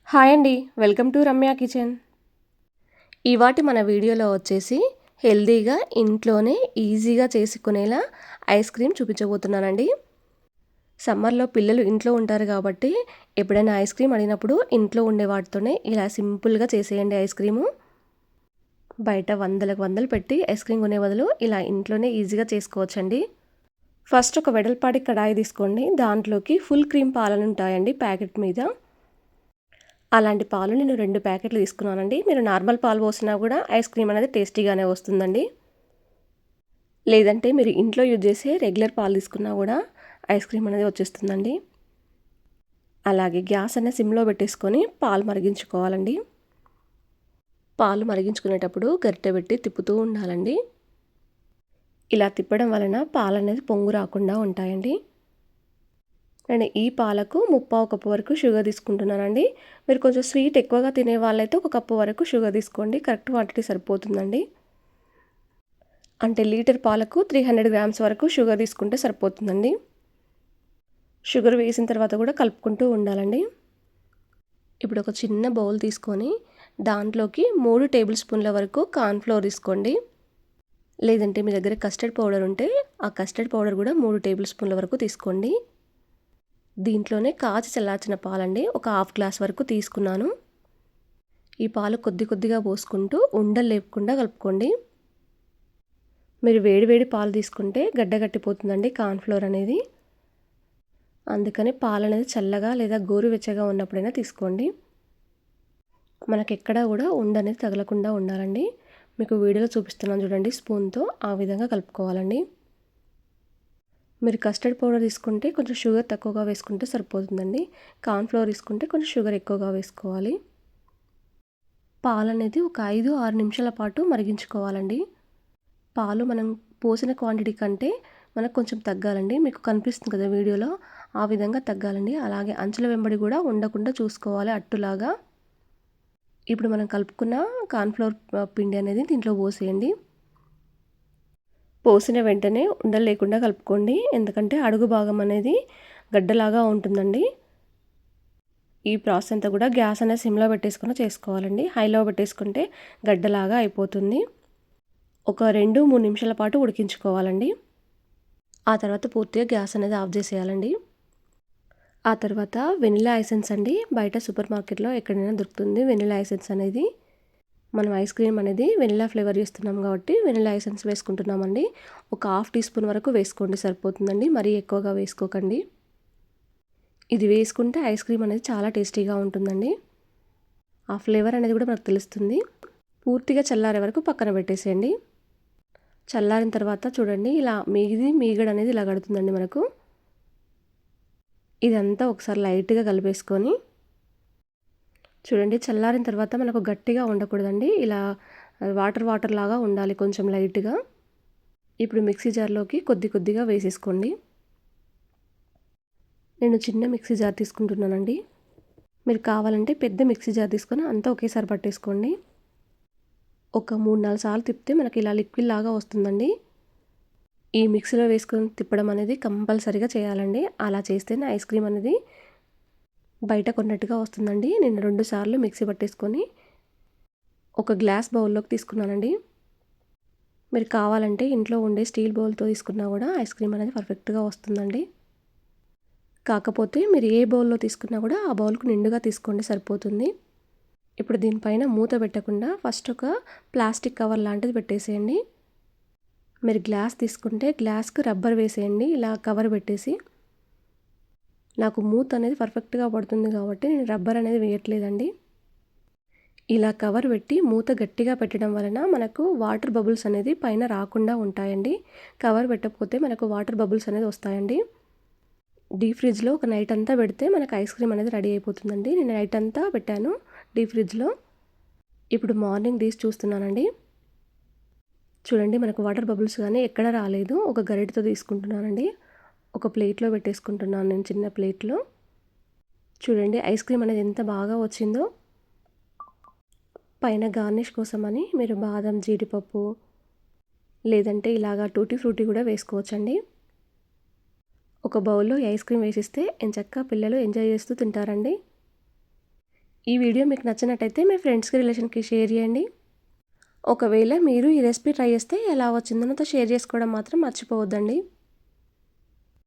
Hi అండి. Welcome to Ramya kitchen. ఇవాటి మన వీడియోలో వచ్చేసి హెల్తీగా ఇంట్లోనే ఈజీగా చేసుకునేలా ఐస్ క్రీమ్ చూపించబోతున్నానండి. సమ్మర్‌లో పిల్లలు ఇంట్లో ఉంటారు కాబట్టి ఎప్పుడైనా ఐస్ క్రీమ్ అడిగినప్పుడు ఇంట్లో ఉండే వాటితోనే ఇలా సింపుల్‌గా చేసేయండి ఐస్ క్రీము. బయట వందలకు వందలు పెట్టి ఐస్ క్రీమ్ కొనే బదులు ఇలా ఇంట్లోనే ఈజీగా చేసుకోవచ్చండి. ఫస్ట్ ఒక వెడల్పాటి కడాయి తీసుకోండి. దాంట్లోకి ఫుల్ క్రీమ్ పాలనుంటాయండి ప్యాకెట్ మీద. అలాంటి పాలు నేను 2 ప్యాకెట్లు తీసుకున్నానండి. మీరు నార్మల్ పాలు పోసినా కూడా ఐస్ క్రీమ్ అనేది టేస్టీగానే వస్తుందండి. లేదంటే మీరు ఇంట్లో యూజ్ చేసే రెగ్యులర్ పాలు తీసుకున్నా కూడా ఐస్ క్రీమ్ అనేది వచ్చేస్తుందండి. అలాగే గ్యాస్ అనేది సిమ్లో పెట్టేసుకొని పాలు మరిగించుకోవాలండి. పాలు మరిగించుకునేటప్పుడు గరిటె పెట్టి తిప్పుతూ ఉండాలండి. ఇలా తిప్పడం వలన పాలు అనేది పొంగు రాకుండా ఉంటాయండి. నేను ఈ పాలకు 1/4 కప్పు వరకు షుగర్ తీసుకుంటున్నానండి. మీరు కొంచెం స్వీట్ ఎక్కువగా తినే వాళ్ళైతే 1 కప్పు వరకు షుగర్ తీసుకోండి. కరెక్ట్ క్వాంటిటీ సరిపోతుందండి. అంటే లీటర్ పాలకు 300 గ్రామ్స్ వరకు షుగర్ తీసుకుంటే సరిపోతుందండి. షుగర్ వేసిన తర్వాత కూడా కలుపుకుంటూ ఉండాలండి. ఇప్పుడు ఒక చిన్న బౌల్ తీసుకొని దాంట్లోకి 3 టేబుల్ స్పూన్ల వరకు కార్న్ ఫ్లోర్ తీసుకోండి. లేదంటే మీ దగ్గర కస్టర్డ్ పౌడర్ ఉంటే ఆ కస్టర్డ్ పౌడర్ కూడా 3 టేబుల్ స్పూన్ల వరకు తీసుకోండి. దీంట్లోనే కాచి చల్లార్చిన పాలండి ఒక హాఫ్ గ్లాస్ వరకు తీసుకున్నాను. ఈ పాలు కొద్ది కొద్దిగా పోసుకుంటూ ఉండలు లేకుండా కలుపుకోండి. మీరు వేడి వేడి పాలు తీసుకుంటే గడ్డగట్టిపోతుందండి కార్న్ ఫ్లోర్ అనేది. అందుకని పాలు అనేది చల్లగా లేదా గోరువెచ్చగా ఉన్నప్పుడైనా తీసుకోండి. మనకెక్కడా కూడా ఉండనేది తగలకుండా ఉండాలండి. మీకు వీడియోలో చూపిస్తున్నాను చూడండి, స్పూన్తో ఆ విధంగా కలుపుకోవాలండి. మీరు కస్టర్డ్ పౌడర్ తీసుకుంటే కొంచెం షుగర్ తక్కువగా వేసుకుంటే సరిపోతుందండి. కార్న్ ఫ్లోర్ తీసుకుంటే కొంచెం షుగర్ ఎక్కువగా వేసుకోవాలి. పాలు అనేది ఒక 5-6 నిమిషాల పాటు మరిగించుకోవాలండి. పాలు మనం పోసిన క్వాంటిటీ కంటే మనకు కొంచెం తగ్గాలండి. మీకు కనిపిస్తుంది కదా వీడియోలో, ఆ విధంగా తగ్గాలండి. అలాగే అంచుల వెంబడి కూడా ఉండకుండా చూసుకోవాలి అట్టులాగా. ఇప్పుడు మనం కలుపుకున్న కార్న్ ఫ్లోర్ పిండి అనేది దీంట్లో పోసేయండి. పోసిన వెంటనే ఉండలు లేకుండా కలుపుకోండి. ఎందుకంటే అడుగు భాగం అనేది గడ్డలాగా ఉంటుందండి. ఈ ప్రాసెస్ అంతా కూడా గ్యాస్ అనేది సిమ్లో పెట్టేసుకొని చేసుకోవాలండి. హైలో పెట్టేసుకుంటే గడ్డలాగా అయిపోతుంది. ఒక 2-3 నిమిషాల పాటు ఉడికించుకోవాలండి. ఆ తర్వాత పూర్తిగా గ్యాస్ అనేది ఆఫ్ చేసేయాలండి. ఆ తర్వాత వెనిలా ఎసెన్స్ అండి, బయట సూపర్ మార్కెట్లో ఎక్కడైనా దొరుకుతుంది వెనిలా ఎసెన్స్ అనేది. మనం ఐస్ క్రీమ్ అనేది వెనిలా ఫ్లేవర్ చేస్తున్నాం కాబట్టి వెనిలా ఎసెన్స్ వేసుకుంటున్నామండి. ఒక హాఫ్ టీ స్పూన్ వరకు వేసుకోండి సరిపోతుందండి. మరీ ఎక్కువగా వేసుకోకండి. ఇది వేసుకుంటే ఐస్ క్రీమ్ అనేది చాలా టేస్టీగా ఉంటుందండి. ఆ ఫ్లేవర్ అనేది కూడా మనకు తెలుస్తుంది. పూర్తిగా చల్లారే వరకు పక్కన పెట్టేసేయండి. చల్లారిన తర్వాత చూడండి, ఇలా మీగడ అనేది ఇలా కడుతుందండి మనకు. ఇదంతా ఒకసారి లైట్గా కలిపేసుకొని చూడండి, చల్లారిన తర్వాత మనకు గట్టిగా ఉండకూడదండి. ఇలా వాటర్ వాటర్ లాగా ఉండాలి కొంచెం లైట్గా. ఇప్పుడు మిక్సీ జార్లోకి కొద్ది కొద్దిగా వేసేసుకోండి. నేను చిన్న మిక్సీ జార్ తీసుకుంటున్నానండి. మీరు కావాలంటే పెద్ద మిక్సీ జార్ తీసుకొని అంతా ఒకేసారి పట్టేసుకోండి. ఒక 3-4 సార్లు తిప్పితే మనకి ఇలా లిక్విడ్ లాగా వస్తుందండి. ఈ మిక్సీలో వేసుకొని తిప్పడం అనేది కంపల్సరీగా చేయాలండి. అలా చేస్తేనే ఐస్ క్రీమ్ అనేది బయట కొన్నట్టుగా వస్తుందండి. నేను 2 సార్లు మిక్సీ పట్టేసుకొని ఒక గ్లాస్ బౌల్లోకి తీసుకున్నానండి. మీరు కావాలంటే ఇంట్లో ఉండే స్టీల్ బౌల్తో తీసుకున్నా కూడా ఐస్ క్రీమ్ అనేది పర్ఫెక్ట్గా వస్తుందండి. కాకపోతే మీరు ఏ బౌల్లో తీసుకున్నా కూడా ఆ బౌల్కు నిండుగా తీసుకోండి సరిపోతుంది. ఇప్పుడు దీనిపైన మూత పెట్టకుండా ఫస్ట్ ఒక ప్లాస్టిక్ కవర్ లాంటిది పెట్టేసేయండి. మీరు గ్లాస్ తీసుకుంటే గ్లాస్కి రబ్బర్ వేసేయండి ఇలా కవర్ పెట్టేసి. నాకు మూత అనేది పర్ఫెక్ట్గా పడుతుంది కాబట్టి నేను రబ్బర్ అనేది వేయట్లేదండి. ఇలా కవర్ పెట్టి మూత గట్టిగా పెట్టడం వలన మనకు వాటర్ బబుల్స్ అనేది పైన రాకుండా ఉంటాయండి. కవర్ పెట్టకపోతే మనకు వాటర్ బబుల్స్ అనేది వస్తాయండి. డీప్ ఫ్రిడ్జ్లో ఒక నైట్ అంతా పెడితే మనకు ఐస్ క్రీమ్ అనేది రెడీ అయిపోతుందండి. నేను నైట్ అంతా పెట్టాను డీప్ ఫ్రిడ్జ్లో. ఇప్పుడు మార్నింగ్ తీసి చూస్తున్నానండి. చూడండి, మనకు వాటర్ బబుల్స్ కానీ ఎక్కడ రాలేదు. ఒక గరిటెతో తీసుకుంటున్నానండి. ఒక ప్లేట్లో పెట్టేసుకుంటున్నాను నేను, చిన్న ప్లేట్లో. చూడండి ఐస్ క్రీమ్ అనేది ఎంత బాగా వచ్చిందో. పైన గార్నిష్ కోసమని మీరు బాదం, జీడిపప్పు లేదంటే ఇలాగా టూటీ ఫ్రూటీ కూడా వేసుకోవచ్చండి. ఒక బౌల్లో ఐస్ క్రీమ్ వేసిస్తే ఎంచక్కా పిల్లలు ఎంజాయ్ చేస్తూ తింటారండి. ఈ వీడియో మీకు నచ్చినట్టయితే మీ ఫ్రెండ్స్కి రిలేషన్కి షేర్ చేయండి. ఒకవేళ మీరు ఈ రెసిపీ ట్రై చేస్తే ఎలా వచ్చిందో నాతో షేర్ చేసుకోవడం మాత్రం మర్చిపోవద్దండి.